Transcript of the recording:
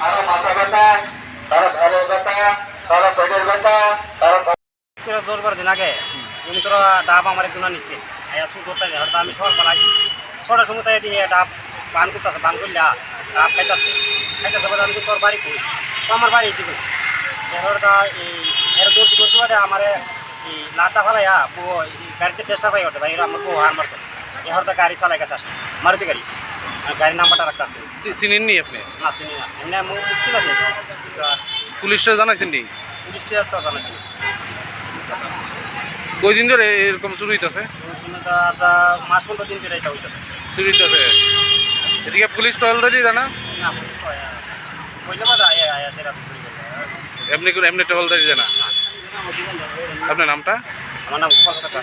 তারা মাথা ব্যথা, তারা ঘাড়ের ব্যথা, তারা পেটের ব্যথা, তারা দৌড় করে দিন আগে উনি তোরা ডাব আমার একজনা নিচ্ছে শুরু করতে হয়তো আমি সবার পালাই ছটার সময় তাই দিয়ে ডাব বান করতেছে বান করলে ডাব খাইতেছে বলে আমি তোর বাড়ি করি তো আমার বাড়ি দিবে এরটা এই এর দৌড় করতে বাদে আমার এই লাতা ফেলাইয়া বউ গাড়িতে চেষ্টা পাই ওঠে ভাই আমার বউ হার মারতো এরটা গাড়ি চালাই গেছে মারুতি গাড়ি গাড়ির নাম্বারটা রাখতে চিনেননি আপনি? না চিনি না এমনি মুখ ছিল পুলিশরা জানাইছেন নি? পুলিশটা তো জানাইছি কয়দিন ধরে এরকম চুরি হইতেছে? মাস 15 দিন ধরে এটা হইতেছে চুরি হইতেছে। এদিকে পুলিশ তো অলরেডি জানা? না কইলে বাদা আয়া সেরা এমনি টহলদারি জানা? আপনার নামটা? আমার নাম গোপাল সরকার।